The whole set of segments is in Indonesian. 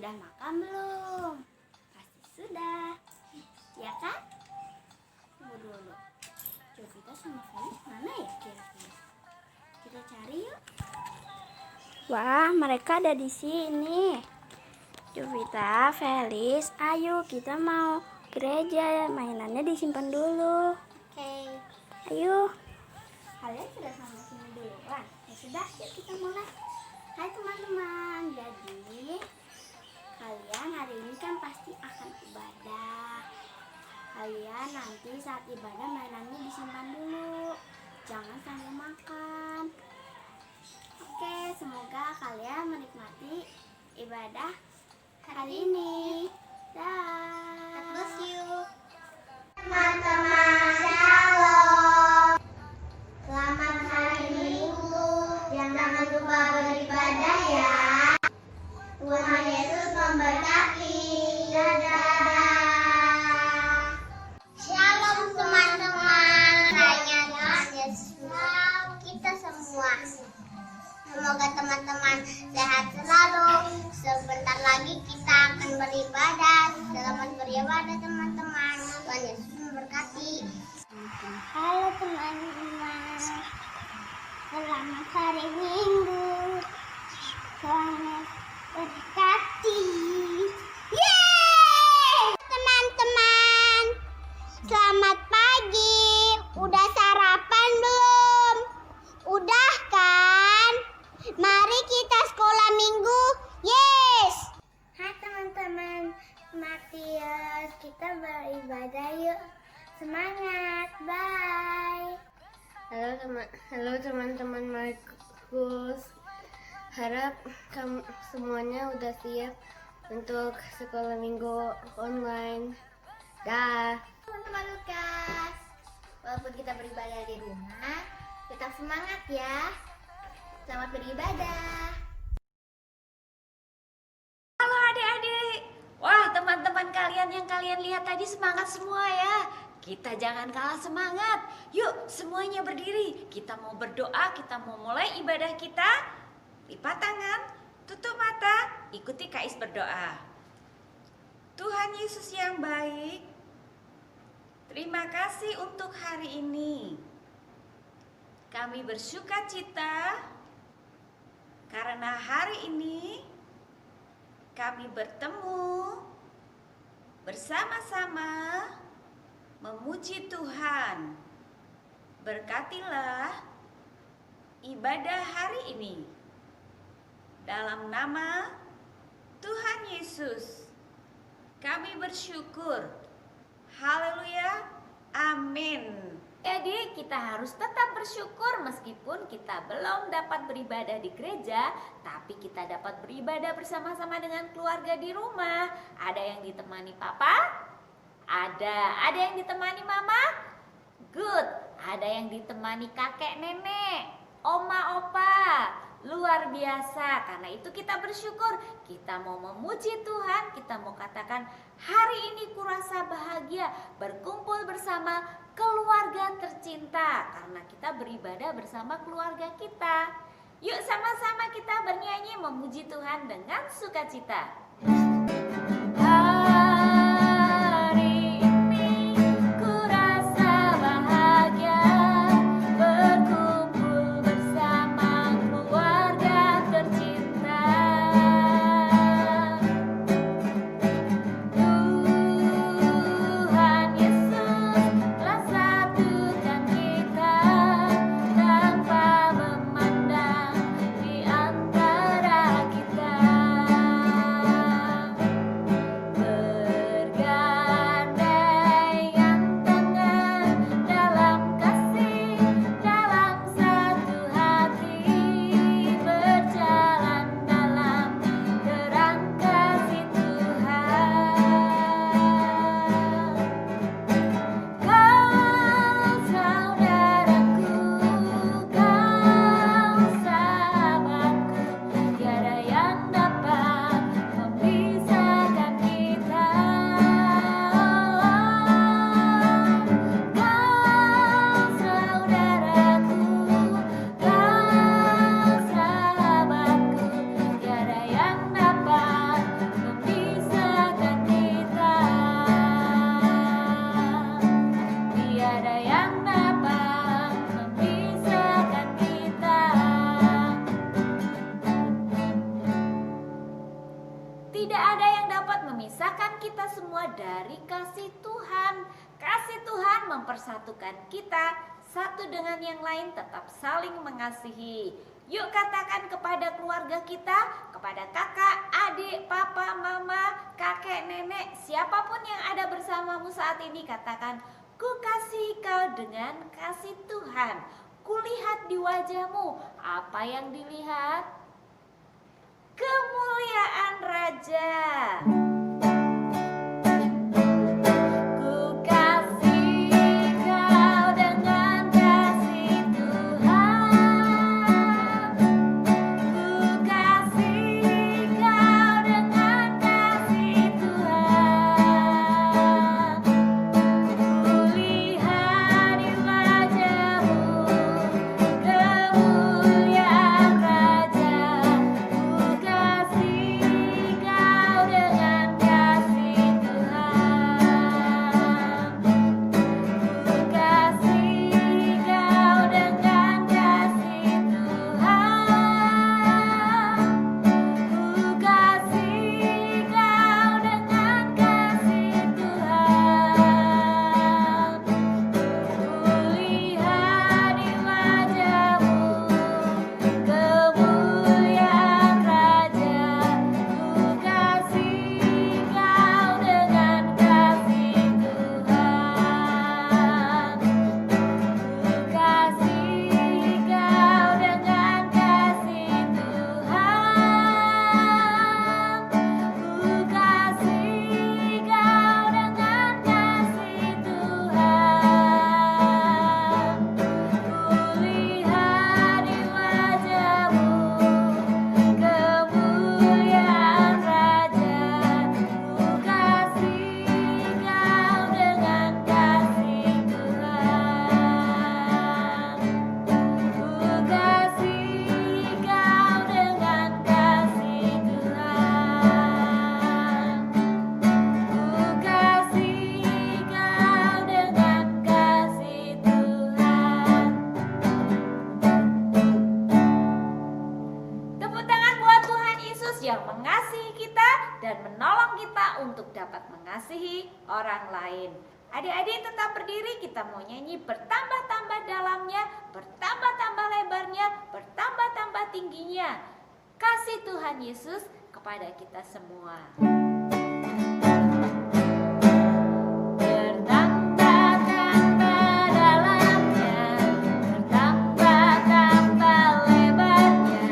Sudah makan belum? Pasti sudah, ya kan? Tunggu dulu. Jovita sama Felis mana ya kira-kira? Kita cari yuk. Wah, mereka ada di sini. Jovita, Felis, ayo kita mau gereja. Mainannya disimpan dulu. Oke. Ayo. Kalian sudah sampai sini duluan? Ya sudah, yuk kita mulai. Hai teman-teman, jadi kalian hari ini kan pasti akan ibadah. Kalian nanti saat ibadah mainannya disimpan dulu, jangan sambil makan. Oke, semoga kalian menikmati ibadah hari ini. Dah. God bless you. Teman-teman, shalom. Selamat hari Minggu. Jangan lupa beribadah ya. Tuhan Yesus memberkati. Dadah. Shalom teman-teman. Saya Tuhan Yesus kita semua. Semoga teman-teman sehat selalu. Sebentar lagi kita akan beribadah. Selamat beribadah teman-teman. Tuhan Yesus memberkati. Halo teman-teman. Selamat hari Minggu. Selamat berkati. Yeay! Teman-teman, selamat pagi. Udah sarapan belum? Udah kan? Mari kita sekolah minggu. Yes! Hai teman-teman, Matius, kita beribadah yuk. Semangat, bye. Halo teman-teman Markus. Harap kamu semuanya udah siap untuk sekolah minggu online. Dah. Teman-teman Lukas, walaupun kita beribadah di rumah, tetap semangat ya. Selamat beribadah. Halo adik-adik. Wah, teman-teman kalian yang kalian lihat tadi semangat semua ya. Kita jangan kalah semangat. Yuk semuanya berdiri. Kita mau berdoa, kita mau mulai ibadah kita. Lipat tangan, tutup mata, ikuti Kais berdoa. Tuhan Yesus yang baik, terima kasih untuk hari ini. Kami bersukacita karena hari ini kami bertemu bersama-sama memuji Tuhan. Berkatilah ibadah hari ini. Dalam nama Tuhan Yesus, kami bersyukur. Haleluya. Amin. Jadi kita harus tetap bersyukur meskipun kita belum dapat beribadah di gereja, tapi kita dapat beribadah bersama-sama dengan keluarga di rumah. Ada yang ditemani papa? Ada yang ditemani mama? Good. Ada yang ditemani kakek nenek, oma opa. Luar biasa. Karena itu kita bersyukur. Kita mau memuji Tuhan. Kita mau katakan hari ini kurasa bahagia berkumpul bersama keluarga tercinta. Karena kita beribadah bersama keluarga kita. Yuk sama-sama kita bernyanyi memuji Tuhan dengan sukacita. Hari ini kurasa bahagia berkumpul bersama keluarga tercinta. Tuhan Yesus telah satukan kita tanpa memandang di antara kita. Tidak ada yang dapat memisahkan kita semua dari kasih Tuhan. Kasih Tuhan mempersatukan kita satu dengan yang lain, tetap saling mengasihi. Yuk katakan kepada keluarga kita, kepada kakak, adik, papa, mama, kakek, nenek, siapapun yang ada bersamamu saat ini, katakan, ku kasih kau dengan kasih Tuhan. Kulihat di wajahmu, apa yang dilihat? Kemuliaan Raja. Ku kasih kau dengan kasih Tuhan. Ku kasih kau dengan kasih Tuhan. Kulihat di wajahmu kemuliaan Raja. Ku kasih kau dengan kasih Tuhan. Ku kasih kau dengan kasih Tuhan. Ku kasih kau dengan kasih Tuhan. Kulihat di wajahmu kemuliaan Raja. Ku kasih kau dengan kasih Tuhan. Ku kasih kau dengan kasih Tuhan. Ku kasih kau dengan kasih Tuhan. Kulihat di wajahmu kemuliaan Raja. Ku kasih kau dengan kasih Tuhan. Ku kasih kau dengan kasih Tuhan. Ku kasih kau dengan kasih Tuhan. Tepuk tangan buat Tuhan Yesus yang mengasihi kita dan menolong kita untuk dapat mengasihi orang lain. Adik-adik tetap berdiri, kita mau nyanyi bertambah-tambah dalamnya, bertambah-tambah lebarnya, bertambah-tambah tingginya. Kasih Tuhan Yesus kepada kita semua. Bertambah-tambah dalamnya, bertambah-tambah lebarnya,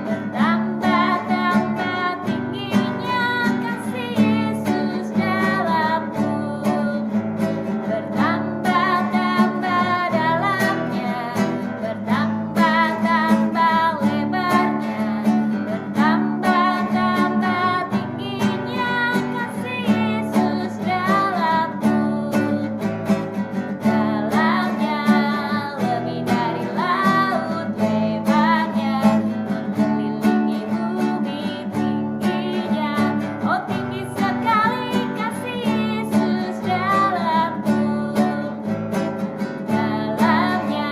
bertambah-tambah tingginya kasih Yesus dalamku. Bertambah-tambah dalamnya, bertambah-tambah lebarnya, bertambah-tambah tingginya kasih Yesus dalamku. Dalamnya lebih dari laut lebarnya, mengelilingi bumi tingginya. Oh tinggi sekali kasih Yesus dalamku. Dalamnya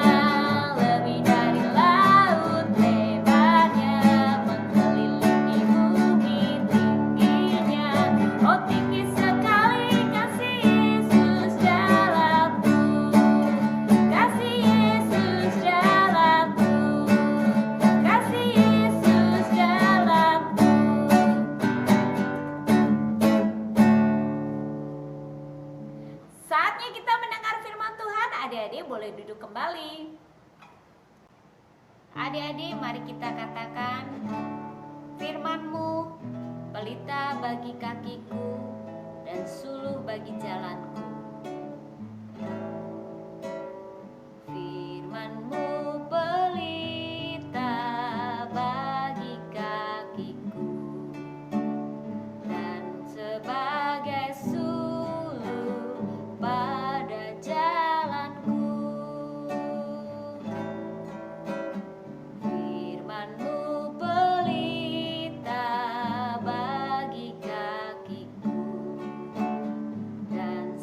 lebih dari laut lebarnya, mengelilingi bumi tingginya. Oh tinggi sekali kasih Yesus dalamku. Kasih Yesus dalamku. Kasih Yesus dalamku. Saatnya kita mendengar firman Tuhan. Adik-adik boleh duduk kembali. Adik-adik mari kita katakan, firman-Mu pelita bagi kakiku dan suluh bagi jalanku. Firman-Mu pelita bagi kakiku dan sebagai suluh pada jalanku. Firman-Mu pelita bagi kakiku dan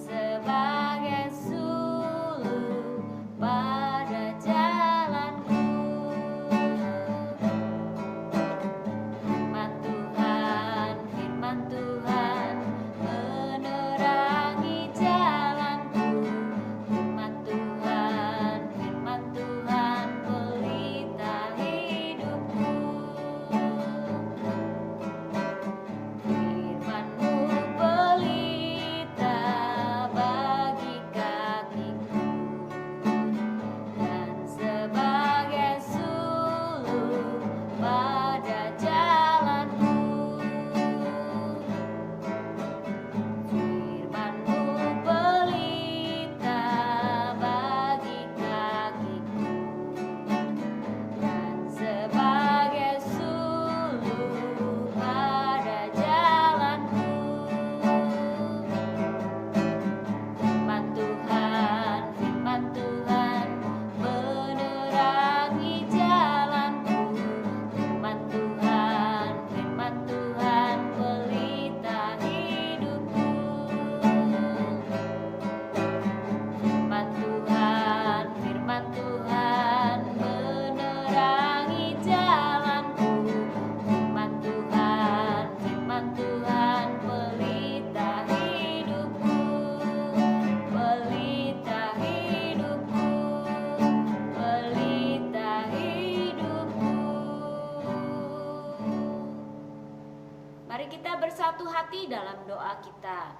Mari kita bersatu hati dalam doa kita.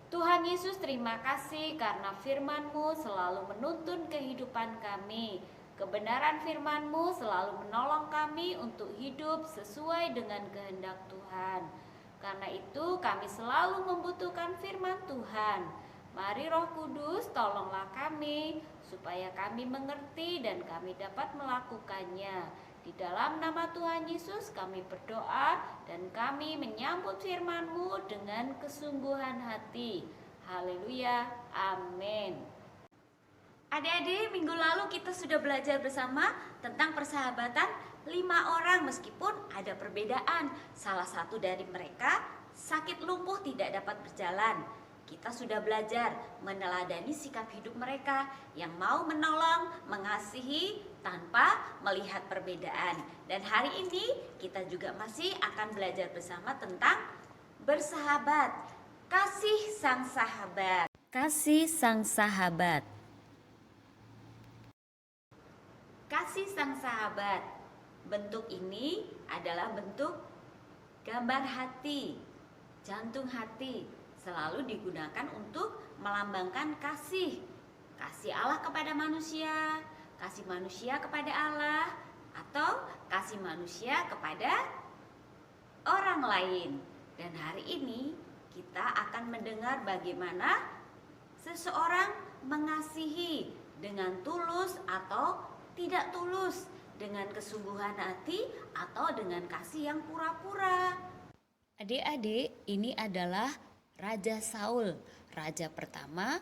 Tuhan Yesus, terima kasih karena firman-Mu selalu menuntun kehidupan kami. Kebenaran firman-Mu selalu menolong kami untuk hidup sesuai dengan kehendak Tuhan. Karena itu kami selalu membutuhkan firman Tuhan. Mari Roh Kudus, tolonglah kami supaya kami mengerti dan kami dapat melakukannya. Di dalam nama Tuhan Yesus kami berdoa dan kami menyambut firman-Mu dengan kesungguhan hati. Haleluya, amin. Adik-adik, minggu lalu kita sudah belajar bersama tentang persahabatan 5 orang meskipun ada perbedaan. Salah satu dari mereka sakit lumpuh tidak dapat berjalan. Kita sudah belajar meneladani sikap hidup mereka yang mau menolong, mengasihi tanpa melihat perbedaan. Dan hari ini kita juga masih akan belajar bersama tentang bersahabat. Kasih sang sahabat. Kasih sang sahabat. Kasih sang sahabat. Bentuk ini adalah bentuk gambar hati, jantung hati. Selalu digunakan untuk melambangkan kasih. Kasih Allah kepada manusia, kasih manusia kepada Allah, atau kasih manusia kepada orang lain. Dan hari ini kita akan mendengar bagaimana seseorang mengasihi dengan tulus atau tidak tulus, dengan kesungguhan hati atau dengan kasih yang pura-pura. Adik-adik, ini adalah Raja Saul, raja pertama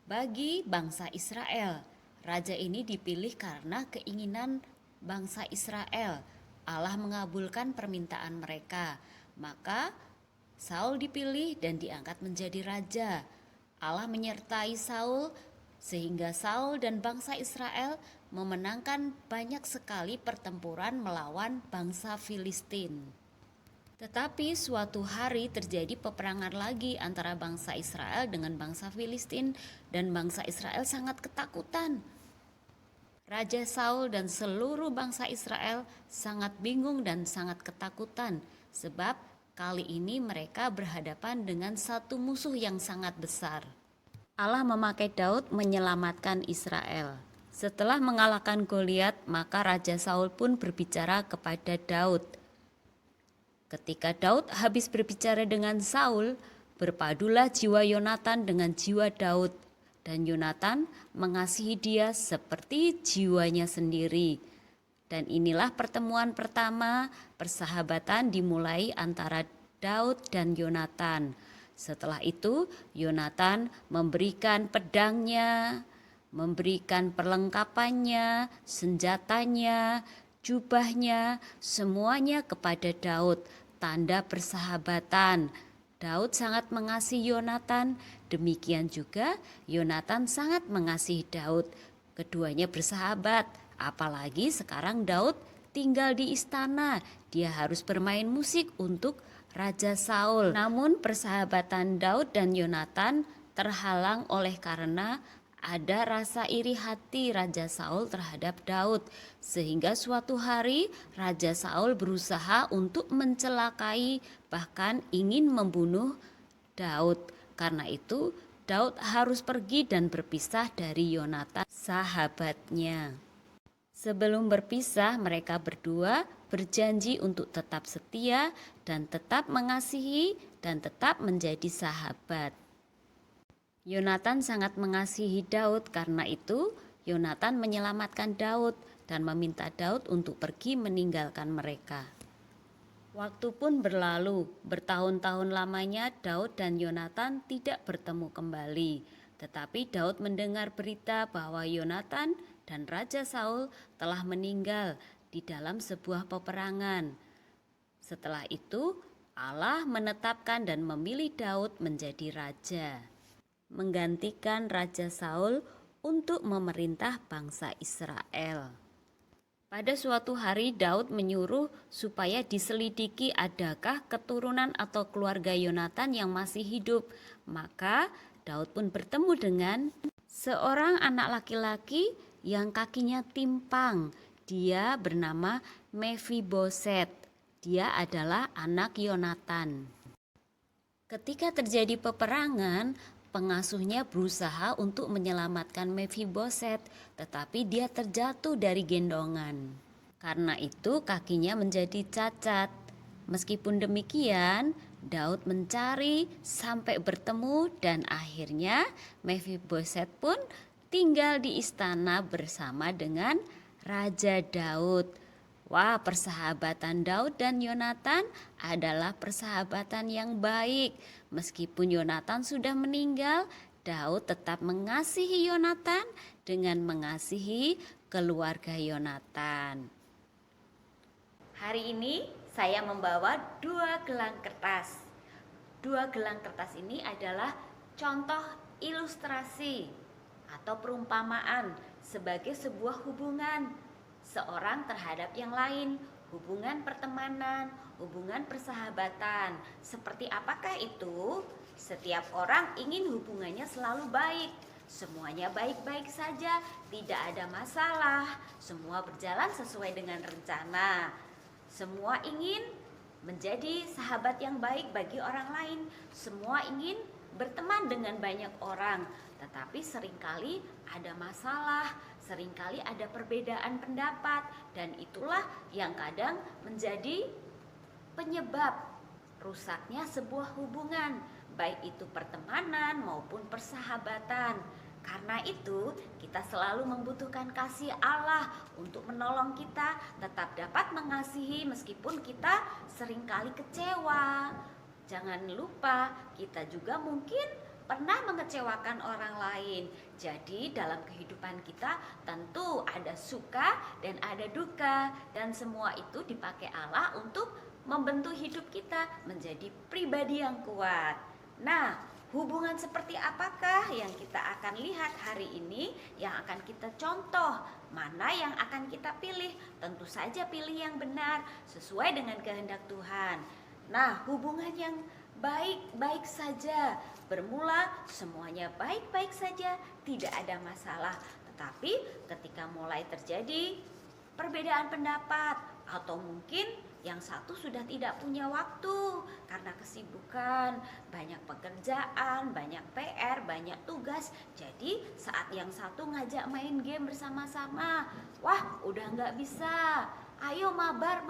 bagi bangsa Israel. Raja ini dipilih karena keinginan bangsa Israel. Allah mengabulkan permintaan mereka. Maka Saul dipilih dan diangkat menjadi raja. Allah menyertai Saul sehingga Saul dan bangsa Israel memenangkan banyak sekali pertempuran melawan bangsa Filistin. Tetapi suatu hari terjadi peperangan lagi antara bangsa Israel dengan bangsa Filistin dan bangsa Israel sangat ketakutan. Raja Saul dan seluruh bangsa Israel sangat bingung dan sangat ketakutan sebab kali ini mereka berhadapan dengan satu musuh yang sangat besar. Allah memakai Daud menyelamatkan Israel. Setelah mengalahkan Goliat, maka Raja Saul pun berbicara kepada Daud. Ketika Daud habis berbicara dengan Saul, berpadulah jiwa Yonatan dengan jiwa Daud, dan Yonatan mengasihi dia seperti jiwanya sendiri. Dan inilah pertemuan pertama persahabatan dimulai antara Daud dan Yonatan. Setelah itu, Yonatan memberikan pedangnya, memberikan perlengkapannya, senjatanya, jubahnya, semuanya kepada Daud. Tanda persahabatan. Daud sangat mengasihi Yonatan, demikian juga Yonatan sangat mengasihi Daud. Keduanya bersahabat, apalagi sekarang Daud tinggal di istana. Dia harus bermain musik untuk Raja Saul. Namun persahabatan Daud dan Yonatan terhalang oleh karena ada rasa iri hati Raja Saul terhadap Daud, sehingga suatu hari Raja Saul berusaha untuk mencelakai, bahkan ingin membunuh Daud. Karena itu Daud harus pergi dan berpisah dari Yonatan, sahabatnya. Sebelum berpisah, mereka berdua berjanji untuk tetap setia dan tetap mengasihi dan tetap menjadi sahabat. Yonatan sangat mengasihi Daud, karena itu Yonatan menyelamatkan Daud dan meminta Daud untuk pergi meninggalkan mereka. Waktu pun berlalu, bertahun-tahun lamanya Daud dan Yonatan tidak bertemu kembali. Tetapi Daud mendengar berita bahwa Yonatan dan Raja Saul telah meninggal di dalam sebuah peperangan. Setelah itu Allah menetapkan dan memilih Daud menjadi raja, menggantikan Raja Saul untuk memerintah bangsa Israel. Pada suatu hari Daud menyuruh supaya diselidiki adakah keturunan atau keluarga Yonatan yang masih hidup. Maka Daud pun bertemu dengan seorang anak laki-laki yang kakinya timpang. Dia bernama Mefiboset. Dia adalah anak Yonatan. Ketika terjadi peperangan, pengasuhnya berusaha untuk menyelamatkan Mephiboset, tetapi dia terjatuh dari gendongan. Karena itu kakinya menjadi cacat. Meskipun demikian, Daud mencari sampai bertemu dan akhirnya Mephiboset pun tinggal di istana bersama dengan Raja Daud. Wah, persahabatan Daud dan Yonatan adalah persahabatan yang baik. Meskipun Yonatan sudah meninggal, Daud tetap mengasihi Yonatan dengan mengasihi keluarga Yonatan. Hari ini saya membawa 2 gelang kertas. 2 gelang kertas ini adalah contoh ilustrasi atau perumpamaan sebagai sebuah hubungan seorang terhadap yang lain, hubungan pertemanan, hubungan persahabatan. Seperti apakah itu? Setiap orang ingin hubungannya selalu baik, semuanya baik-baik saja, tidak ada masalah, semua berjalan sesuai dengan rencana. Semua ingin menjadi sahabat yang baik bagi orang lain, semua ingin berteman dengan banyak orang, tetapi seringkali ada masalah, seringkali ada perbedaan pendapat, dan itulah yang kadang menjadi penyebab rusaknya sebuah hubungan, baik itu pertemanan maupun persahabatan. Karena itu, kita selalu membutuhkan kasih Allah untuk menolong kita tetap dapat mengasihi meskipun kita seringkali kecewa. Jangan lupa, kita juga mungkin pernah mengecewakan orang lain. Jadi dalam kehidupan kita tentu ada suka dan ada duka, dan semua itu dipakai Allah untuk membentuk hidup kita menjadi pribadi yang kuat. Nah, hubungan seperti apakah yang kita akan lihat hari ini, yang akan kita contoh? Mana yang akan kita pilih? Tentu saja pilih yang benar sesuai dengan kehendak Tuhan. Nah, hubungan yang baik-baik saja, bermula semuanya baik-baik saja, tidak ada masalah. Tetapi ketika mulai terjadi perbedaan pendapat, atau mungkin yang satu sudah tidak punya waktu karena kesibukan, banyak pekerjaan, banyak PR, banyak tugas. Jadi saat yang satu ngajak main game bersama-sama, wah udah nggak bisa, ayo mabar.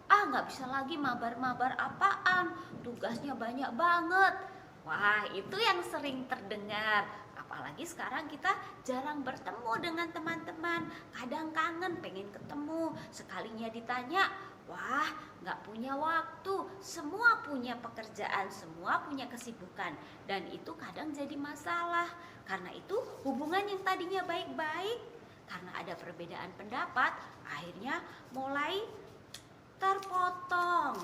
Ah, nggak bisa lagi mabar apaan, tugasnya banyak banget. Wah, itu yang sering terdengar. Apalagi sekarang kita jarang bertemu dengan teman-teman, kadang kangen pengen ketemu, sekalinya ditanya, wah nggak punya waktu, semua punya pekerjaan, semua punya kesibukan, dan itu kadang jadi masalah. Karena itu hubungan yang tadinya baik-baik, karena ada perbedaan pendapat, akhirnya mulai terpotong,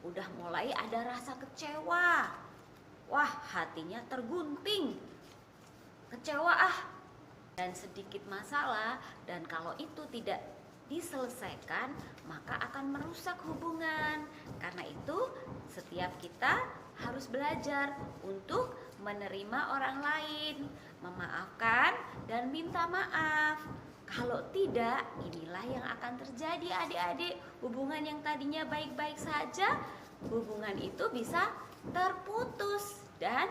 udah mulai ada rasa kecewa, wah hatinya tergunting, kecewa dan sedikit masalah, dan kalau itu tidak diselesaikan maka akan merusak hubungan. Karena itu setiap kita harus belajar untuk menerima orang lain, memaafkan dan minta maaf. Kalau tidak, inilah yang akan terjadi adik-adik. Hubungan yang tadinya baik-baik saja, hubungan itu bisa terputus dan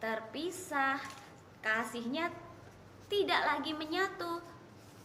terpisah. Kasihnya tidak lagi menyatu,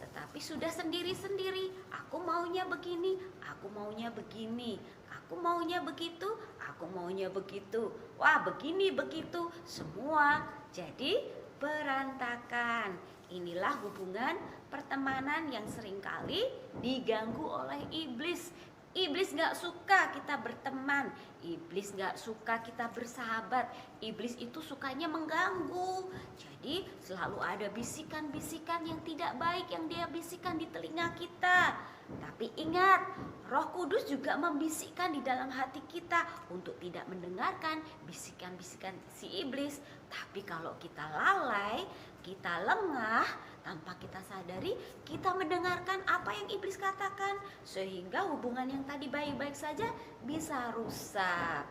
tetapi sudah sendiri-sendiri. Aku maunya begini, aku maunya begini, aku maunya begitu, aku maunya begitu. Wah, begini begitu, semua jadi berantakan. Inilah hubungan pertemanan yang seringkali diganggu oleh iblis. Iblis gak suka kita berteman, iblis gak suka kita bersahabat, iblis itu sukanya mengganggu. Jadi selalu ada bisikan-bisikan yang tidak baik yang dia bisikan di telinga kita. Tapi ingat, Roh Kudus juga membisikkan di dalam hati kita untuk tidak mendengarkan bisikan-bisikan si iblis. Tapi kalau kita lalai, kita lengah, tanpa kita sadari, kita mendengarkan apa yang iblis katakan, sehingga hubungan yang tadi baik-baik saja bisa rusak.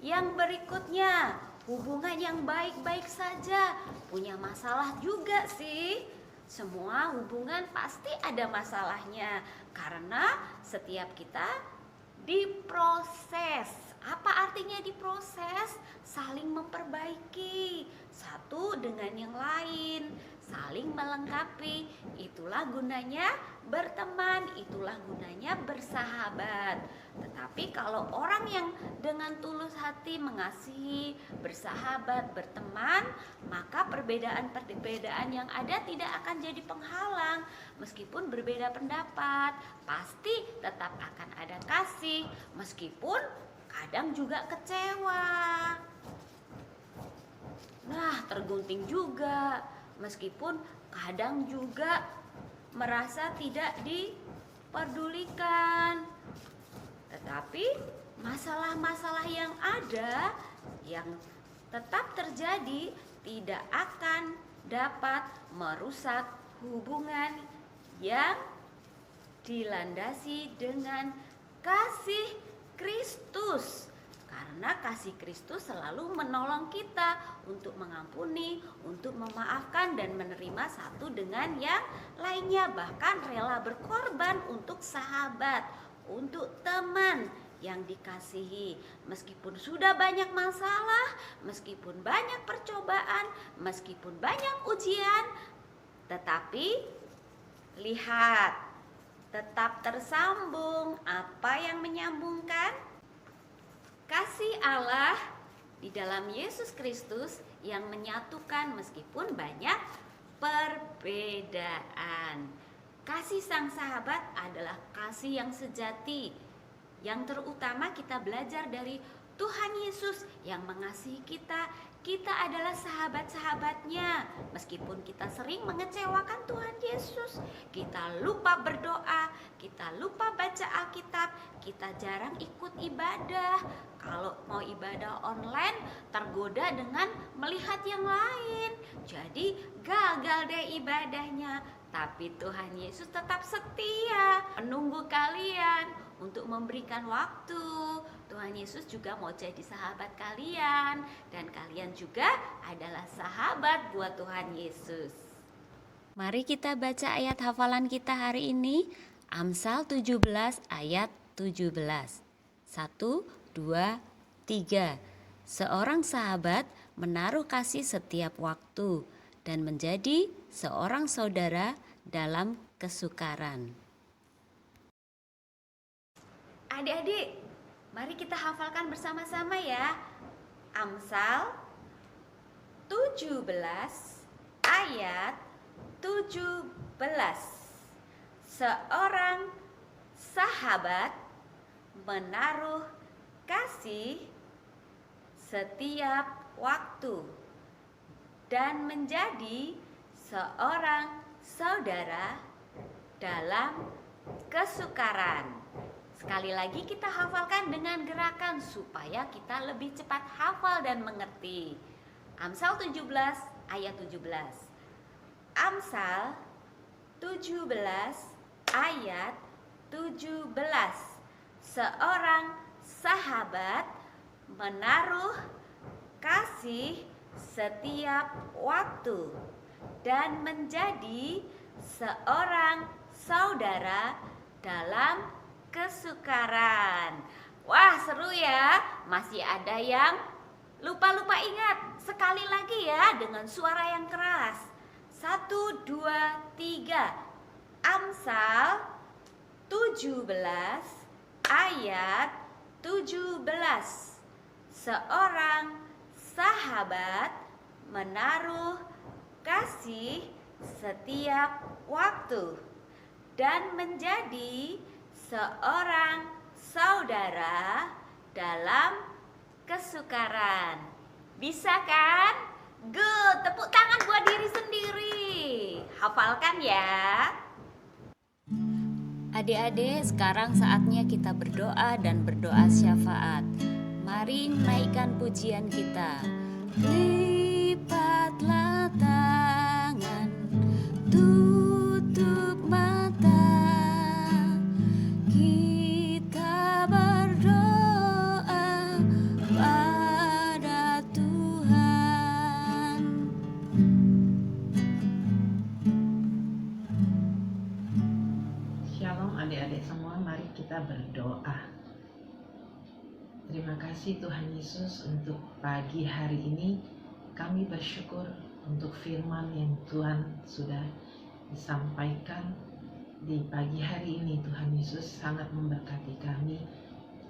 Yang berikutnya, hubungan yang baik-baik saja punya masalah juga sih. Semua hubungan pasti ada masalahnya karena setiap kita diproses. Apa artinya diproses? Saling memperbaiki satu dengan yang lain, saling melengkapi. Itulah gunanya berteman, itulah gunanya bersahabat. Tetapi kalau orang yang dengan tulus hati mengasihi, bersahabat, berteman, maka perbedaan-perbedaan yang ada tidak akan jadi penghalang. Meskipun berbeda pendapat, pasti tetap akan ada kasih, meskipun kadang juga kecewa. Nah, tergunting juga, meskipun kadang juga merasa tidak diperdulikan. Tetapi masalah-masalah yang ada, yang tetap terjadi, tidak akan dapat merusak hubungan yang dilandasi dengan kasih Kristus. Karena kasih Kristus selalu menolong kita untuk mengampuni, untuk memaafkan dan menerima satu dengan yang lainnya. Bahkan rela berkorban untuk sahabat, untuk teman yang dikasihi. Meskipun sudah banyak masalah, meskipun banyak percobaan, meskipun banyak ujian, tetapi lihat, tetap tersambung. Apa yang menyambungkan? Kasih Allah di dalam Yesus Kristus yang menyatukan meskipun banyak perbedaan. Kasih sang sahabat adalah kasih yang sejati. Yang terutama kita belajar dari Tuhan Yesus yang mengasihi kita. Kita adalah sahabat-sahabatnya. Meskipun kita sering mengecewakan Tuhan Yesus, kita lupa berdoa, kita lupa baca Alkitab, kita jarang ikut ibadah. Kalau mau ibadah online, tergoda dengan melihat yang lain. Jadi gagal deh ibadahnya. Tapi Tuhan Yesus tetap setia menunggu kalian untuk memberikan waktu. Tuhan Yesus juga mau jadi sahabat kalian, dan kalian juga adalah sahabat buat Tuhan Yesus. Mari kita baca ayat hafalan kita hari ini, Amsal 17 ayat 17. 1, 2, 3. Seorang sahabat menaruh kasih setiap waktu dan menjadi seorang saudara dalam kesukaran. Adik-adik, mari kita hafalkan bersama-sama ya. Amsal 17 ayat 17. Seorang sahabat menaruh kasih setiap waktu dan menjadi seorang saudara dalam kesukaran. Sekali lagi kita hafalkan dengan gerakan supaya kita lebih cepat hafal dan mengerti. Amsal 17 ayat 17. Amsal 17 ayat 17. Seorang sahabat menaruh kasih setiap waktu dan menjadi seorang saudara dalam kesukaran. Wah, seru ya. Masih ada yang lupa-lupa ingat. Sekali lagi ya dengan suara yang keras. 1, 2, 3. Amsal 17 ayat 17. Seorang sahabat menaruh kasih setiap waktu dan menjadi seorang saudara dalam kesukaran. Bisa kan? Good, tepuk tangan buat diri sendiri. Hafalkan ya. Adik-adik, sekarang saatnya kita berdoa dan berdoa syafaat. Mari naikkan pujian kita. Lipatlah tangan, tutup mata, kita berdoa pada Tuhan. Terima kasih Tuhan Yesus untuk pagi hari ini. Kami bersyukur untuk firman yang Tuhan sudah disampaikan di pagi hari ini. Tuhan Yesus sangat memberkati kami.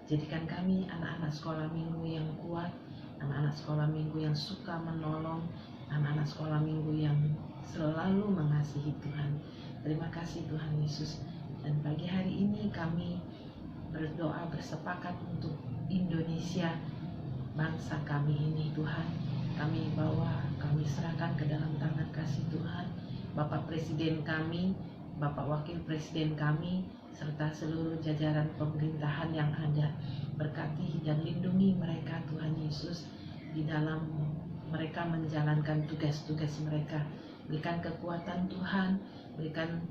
Jadikan kami anak-anak sekolah minggu yang kuat, anak-anak sekolah minggu yang suka menolong, anak-anak sekolah minggu yang selalu mengasihi Tuhan. Terima kasih Tuhan Yesus. Dan pagi hari ini kami berdoa bersepakat untuk Indonesia, bangsa kami ini Tuhan. Kami bawa, kami serahkan ke dalam tangan kasih Tuhan, Bapak Presiden kami, Bapak Wakil Presiden kami, serta seluruh jajaran pemerintahan yang ada. Berkati dan lindungi mereka Tuhan Yesus di dalam mereka menjalankan tugas-tugas mereka. Berikan kekuatan Tuhan, berikan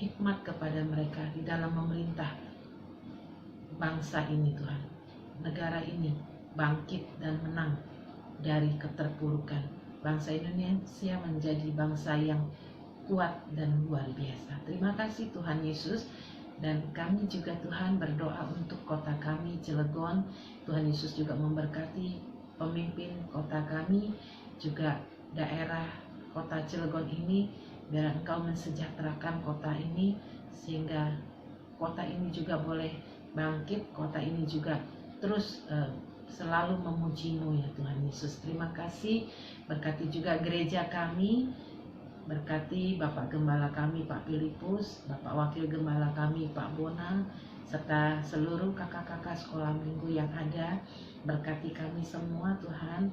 hikmat kepada mereka di dalam memerintah bangsa ini Tuhan. Negara ini bangkit dan menang dari keterpurukan. Bangsa Indonesia menjadi bangsa yang kuat dan luar biasa. Terima kasih Tuhan Yesus. Dan kami juga Tuhan berdoa untuk kota kami Cilegon. Tuhan Yesus juga memberkati pemimpin kota kami, juga daerah kota Cilegon ini. Biar Engkau mensejahterakan kota ini, sehingga kota ini juga boleh bangkit, kota ini juga terus selalu memuji-Mu ya Tuhan Yesus. Terima kasih. Berkati juga gereja kami, berkati Bapak Gembala kami Pak Filipus, Bapak Wakil Gembala kami Pak Bonang, serta seluruh kakak-kakak sekolah minggu yang ada. Berkati kami semua Tuhan.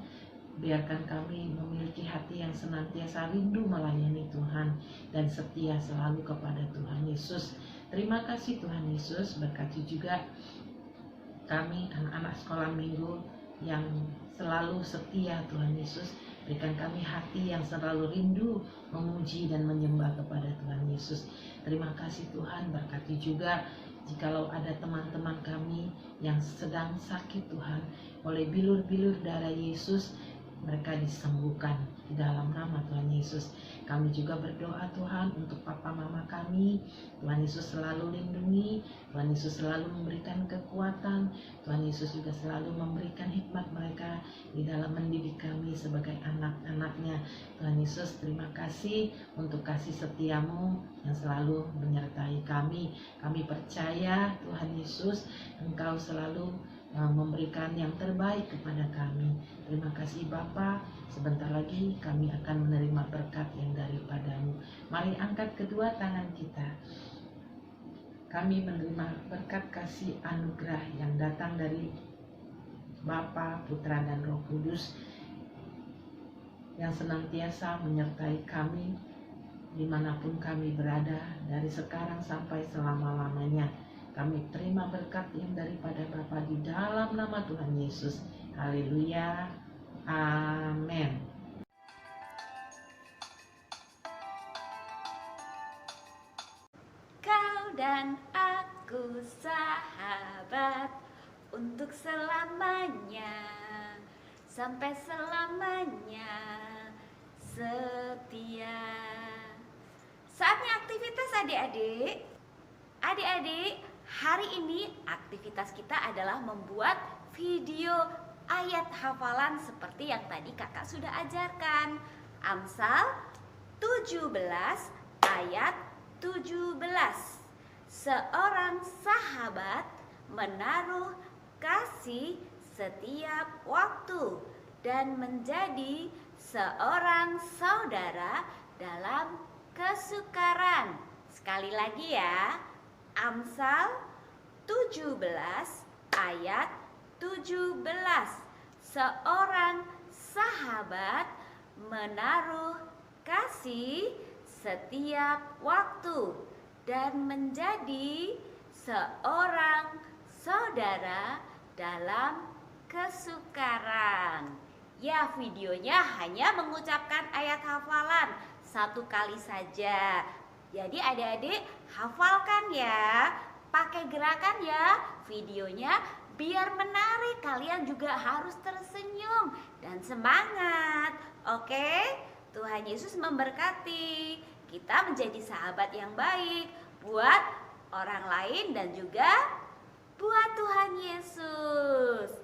Biarkan kami memiliki hati yang senantiasa rindu melayani Tuhan dan setia selalu kepada Tuhan Yesus. Terima kasih Tuhan Yesus. Berkati juga kami anak-anak sekolah minggu yang selalu setia Tuhan Yesus. Berikan kami hati yang selalu rindu memuji dan menyembah kepada Tuhan Yesus. Terima kasih Tuhan. Berkati juga jikalau ada teman-teman kami yang sedang sakit Tuhan, oleh bilur-bilur darah Yesus, mereka disembuhkan di dalam nama Tuhan Yesus. Kami juga berdoa Tuhan untuk papa mama kami. Tuhan Yesus selalu lindungi, Tuhan Yesus selalu memberikan kekuatan, Tuhan Yesus juga selalu memberikan hikmat mereka di dalam mendidik kami sebagai anak-anaknya. Tuhan Yesus, terima kasih untuk kasih setiamu yang selalu menyertai kami. Kami percaya Tuhan Yesus, Engkau selalu memberikan yang terbaik kepada kami. Terima kasih Bapa. Sebentar lagi kami akan menerima berkat yang daripadamu. Mari angkat kedua tangan kita. Kami menerima berkat kasih anugerah yang datang dari Bapa, Putra dan Roh Kudus yang senantiasa menyertai kami dimanapun kami berada, dari sekarang sampai selama-lamanya. Kami terima berkat yang daripada Bapa di dalam nama Tuhan Yesus. Haleluya. Amin. Kau dan aku sahabat untuk selamanya, sampai selamanya setia. Saatnya aktivitas adik-adik. Adik-adik, hari ini aktivitas kita adalah membuat video ayat hafalan seperti yang tadi kakak sudah ajarkan. Amsal 17 ayat 17. Seorang sahabat menaruh kasih setiap waktu dan menjadi seorang saudara dalam kesukaran. Sekali lagi ya, Amsal 17 ayat 17. Seorang sahabat menaruh kasih setiap waktu dan menjadi seorang saudara dalam kesukaran. Ya, videonya hanya mengucapkan ayat hafalan satu kali saja. Jadi adik-adik hafalkan ya, pakai gerakan ya videonya biar menarik. Kalian juga harus tersenyum dan semangat. Oke? Tuhan Yesus memberkati. Kita menjadi sahabat yang baik buat orang lain dan juga buat Tuhan Yesus.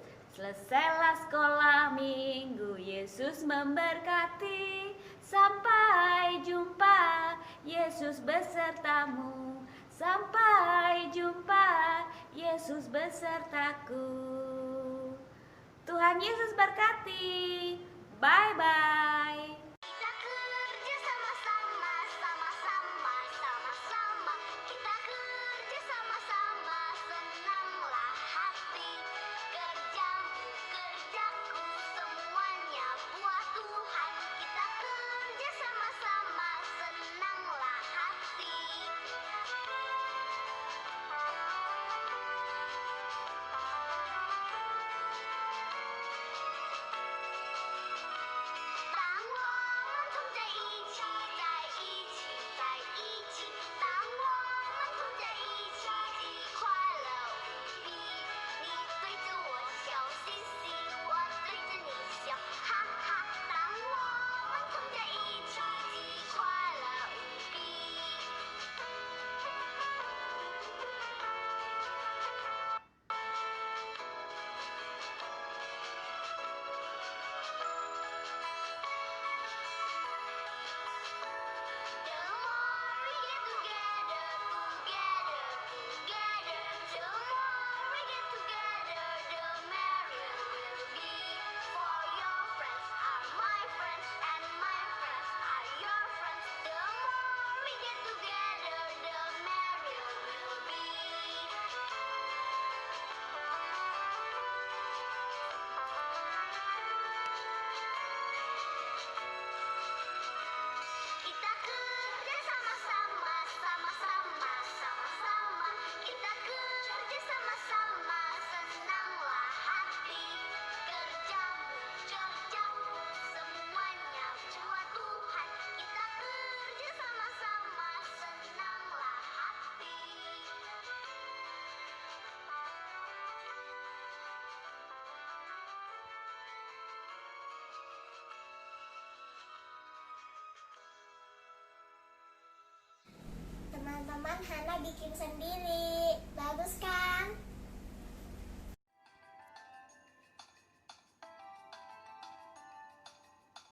Yesus memberkati. Sampai jumpa, Yesus besertamu. Sampai jumpa, Yesus besertaku. Tuhan Yesus berkati. Bye-bye. Kita kerja sama-sama, sama-sama, sama-sama. Kita kerja sama-sama, senanglah hati. Kerjamu, kerjaku, semuanya buat Tuhan. Kita kerja sama-sama, senanglah hati. Kita kerja sama-sama, sama-sama, sama-sama. Kita kerja sama-sama, senanglah hati. Kerjamu, kerjaku, semuanya buat Tuhan. Kita kerja sama-sama, senanglah hati. Teman-teman, Hana bikin sendiri. Bagus kan?